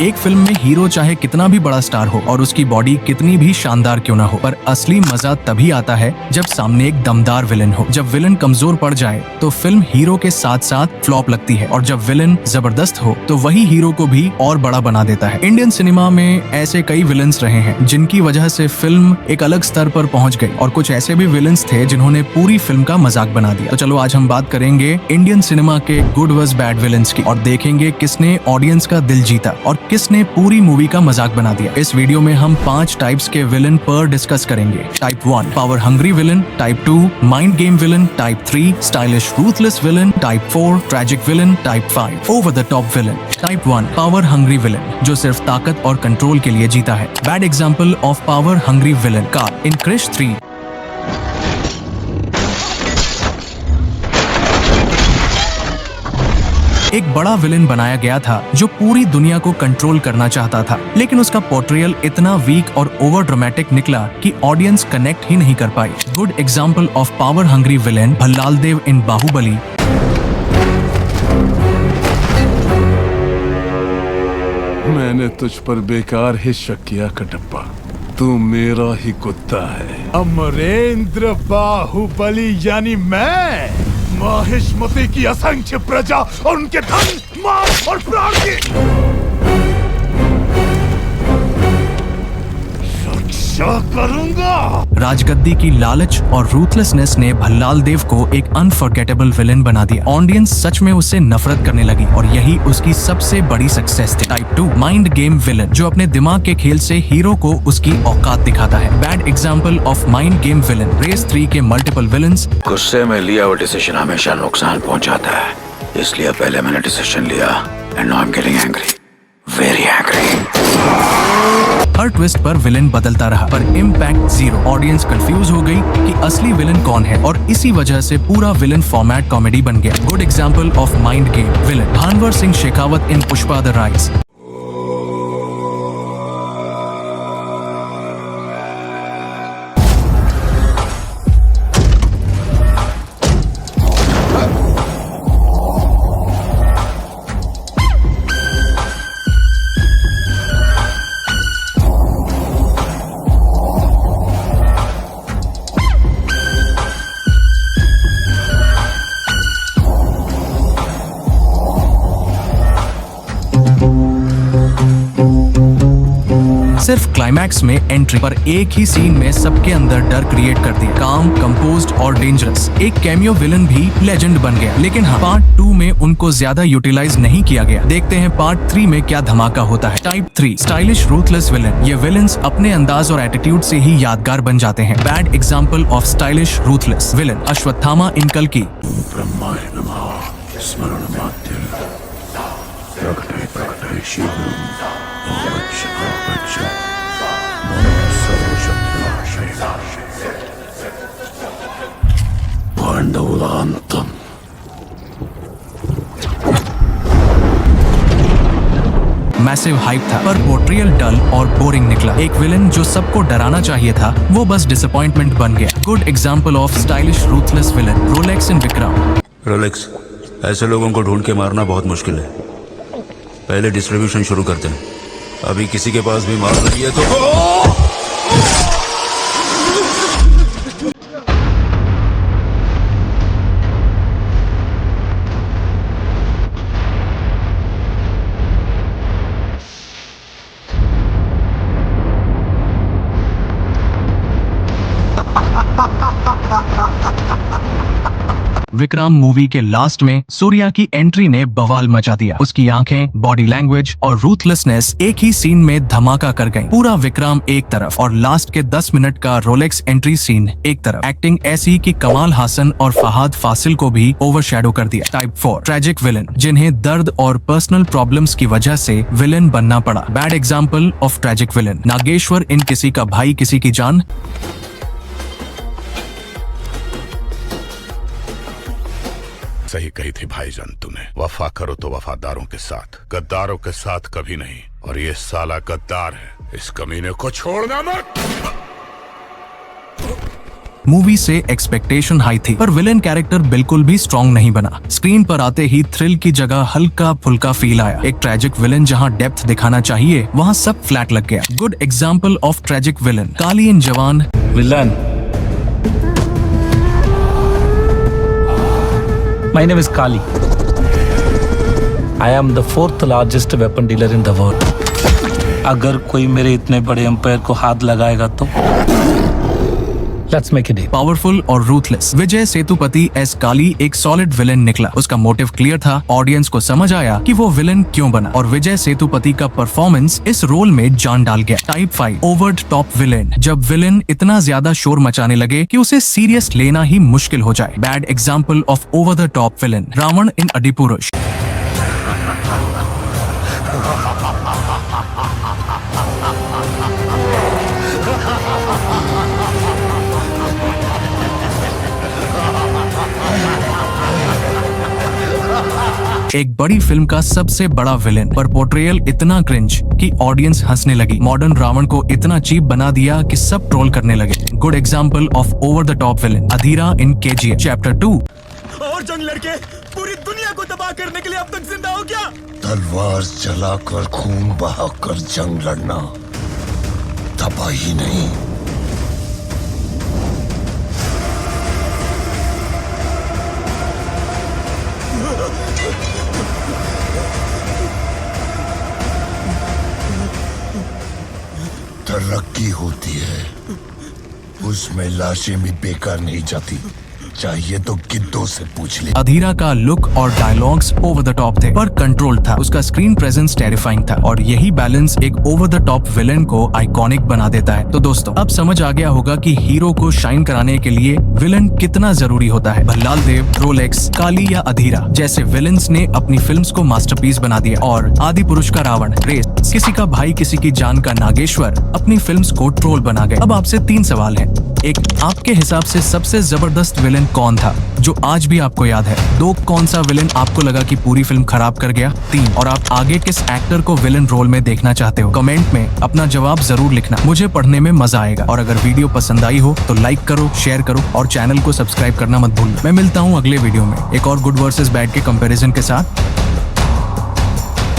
एक फिल्म में हीरो चाहे कितना भी बड़ा स्टार हो और उसकी बॉडी कितनी भी शानदार क्यों ना हो, पर असली मजा तभी आता है जब सामने एक दमदार विलन हो। जब विलन कमजोर पड़ जाए तो फिल्म हीरो के साथ साथ फ्लॉप लगती है, और जब विलन जबरदस्त हो तो वही हीरो को भी और बड़ा बना देता है। इंडियन सिनेमा में ऐसे कई विलन्स रहे हैं जिनकी वजह से फिल्म एक अलग स्तर पर पहुंच गई, और कुछ ऐसे भी विलन्स थे जिन्होंने पूरी फिल्म का मजाक बना दिया। तो चलो आज हम बात करेंगे इंडियन सिनेमा के गुड वर्सेस बैड विलन्स की, और देखेंगे किसने ऑडियंस का दिल जीता और किसने पूरी मूवी का मजाक बना दिया। इस वीडियो में हम 5 टाइप्स के विलन पर डिस्कस करेंगे। Type 1 power hungry villain, type 2 mind game villain, type 3 stylish ruthless villain, type 4 tragic villain, type 5 over the top villain. Type 1 power hungry villain, जो सिर्फ ताकत और कंट्रोल के लिए जीता है। Bad example of power hungry villain, कार in Krrish 3। एक बड़ा विलेन बनाया गया था जो पूरी दुनिया को कंट्रोल करना चाहता था, लेकिन उसका पोर्ट्रेयल इतना वीक और ओवर ड्रामेटिक निकला कि ऑडियंस कनेक्ट ही नहीं कर पाई। Good example of power hungry villain, Bhallala Deva in Baahubali. मैंने तुझ पर बेकार ही शक किया कटप्पा, तू मेरा ही कुत्ता है। अमरेंद्र बाहुबली यानी मैं, माहिष्मती की असंख्य प्रजा और उनके धन, माल और प्राण की रक्षा करूंगा। राजगद्दी की लालच और रूथलेसनेस ने भल्लाल देव को एक अनफॉरगेटेबल विलेन बना दिया। ऑडियंस सच में उससे नफरत करने लगी, और यही उसकी सबसे बड़ी सक्सेस थी। टाइप 2 माइंड गेम विलेन, जो अपने दिमाग के खेल से हीरो को उसकी औकात दिखाता है। Bad example of mind game villain, Race 3 के मल्टीपल विलन्स। गुस्से में लिया हुआ डिसीजन हमेशा नुकसान पहुंचाता है, इसलिए पहले मैंने डिसीजन लिया and now I am getting angry, very angry. Her twist पर विलेन बदलता रहा, पर इम्पैक्ट जीरो। ऑडियंस कंफ्यूज हो गई कि असली विलेन कौन है, और इसी वजह से पूरा विलेन फॉर्मेट कॉमेडी बन गया। Good example of mind game villain, Bhanwar Singh Shekhawat in Pushpa the rise. सिर्फ क्लाइमैक्स में एंट्री पर एक ही सीन में सबके अंदर डर क्रिएट कर दिया। काम, कंपोज्ड और डेंजरस। एक कैमियो विलन भी लेजेंड बन गया, लेकिन हाँ, पार्ट 2 में उनको ज्यादा यूटिलाइज नहीं किया गया। देखते हैं पार्ट 3 में क्या धमाका होता है। टाइप 3 स्टाइलिश रूथलेस विलन, ये विलन्स अपने अंदाज और एटीट्यूड से ही यादगार बन जाते हैं। Bad example of stylish ruthless villain, Ashwatthama in कल्कि। पांडवोलांतम। मैसिव हाइप था, पर पोर्ट्रियल डल और बोरिंग निकला। एक विलन जो सबको डराना चाहिए था, वो बस डिसअपॉइंटमेंट बन गया। Good example of stylish ruthless villain, Rolex in Vikram. Rolex, ऐसे लोगों को ढूंढ के मारना बहुत मुश्किल है। पहले डिस्ट्रीब्यूशन शुरू करते हैं। अभी किसी के पास भी मार नहीं है तो विक्रम मूवी के लास्ट में सूर्या की एंट्री ने बवाल मचा दिया। उसकी आंखें, बॉडी लैंग्वेज और रूथलेसनेस एक ही सीन में धमाका कर गई। पूरा विक्रम एक तरफ और लास्ट के 10 मिनट का रोलेक्स एंट्री सीन एक तरफ। एक्टिंग ऐसी कि कमाल हासन और फहाद फासिल को भी ओवरशैडो कर दिया। टाइप 4 ट्रैजिक विलन, जिन्हें दर्द और पर्सनल प्रॉब्लम्स की वजह से विलन बनना पड़ा। Bad example of tragic villain, Nageshwar in Kisi Ka भाई किसी की जान। सही कही थी भाईजान तूने, वफा करो तो वफादारों के साथ, गद्दारों के साथ कभी नहीं। और ये साला गद्दार है, इस कमीने को छोड़ना मत। मूवी से एक्सपेक्टेशन हाई थी, पर विलेन कैरेक्टर बिल्कुल भी स्ट्रॉन्ग नहीं बना। स्क्रीन पर आते ही थ्रिल की जगह हल्का फुल्का फील आया। एक ट्रेजिक विलेन जहां डेप्थ दिखाना चाहिए वहां सब फ्लैट लग गया। Good example of tragic villain, Kali in Jawan. Villain. My name is Kali. I am the fourth largest weapon dealer in the world. अगर कोई मेरे इतने बड़े एम्पायर को हाथ लगाएगा तो लेट्स मेक इट। पावरफुल और रूथलेस विजय सेतुपति एस काली एक सॉलिड विलेन निकला। उसका मोटिव क्लियर था, ऑडियंस को समझ आया कि वो विलेन क्यों बना, और विजय सेतुपति का परफॉर्मेंस इस रोल में जान डाल गया। Type 5 over the top villain, जब विलेन इतना ज्यादा शोर मचाने लगे कि उसे सीरियस लेना ही मुश्किल हो जाए। Bad example of over the top villain, Ravan in Adipurush. एक बड़ी फिल्म का सबसे बड़ा विलेन, पर पोर्ट्रेयल इतना क्रिंज कि ऑडियंस हंसने लगी। मॉडर्न रावण को इतना चीप बना दिया कि सब ट्रोल करने लगे। Good example of over the top villain, Adheera in KGF chapter 2। और जंग लड़के पूरी दुनिया को तबाह करने के लिए अब तक जिंदा हो क्या? तलवार चलाकर खून बहाकर जंग लड़ना तबाही नहीं, तरक्की होती है। उसमें लाशें भी बेकार नहीं जाती। चाहिए तो गिद्धों से पूछ ले। अधीरा का लुक और डायलॉग्स ओवर द टॉप थे, पर कंट्रोल था। उसका स्क्रीन प्रेजेंस टेरिफाइंग था, और यही बैलेंस एक ओवर द टॉप विलेन को आइकॉनिक बना देता है। तो दोस्तों, अब समझ आ गया होगा कि हीरो को शाइन कराने के लिए विलेन कितना जरूरी होता है। भल्लाल देव, रोलेक्स, काली या अधीरा जैसे विलेन्स ने अपनी फिल्म्स को मास्टरपीस बना दिया, और आदि पुरुष का रावण, रेस, किसी का भाई किसी की जान का नागेश्वर अपनी फिल्म्स को ट्रोल बना गए। अब आपसे 3 सवाल हैं। एक, आपके हिसाब से सबसे जबरदस्त विलेन कौन था जो आज भी आपको याद है? 2, कौन सा विलेन आपको लगा कि पूरी फिल्म खराब कर गया? 3, और आप आगे किस एक्टर को विलेन रोल में देखना चाहते हो? कमेंट में अपना जवाब जरूर लिखना, मुझे पढ़ने में मजा आएगा। और अगर वीडियो पसंद आई हो तो लाइक करो, शेयर करो और चैनल को सब्सक्राइब करना मत भूलना। मैं मिलता हूँ अगले वीडियो में एक और गुड वर्सेस बैड के कंपैरिजन के साथ।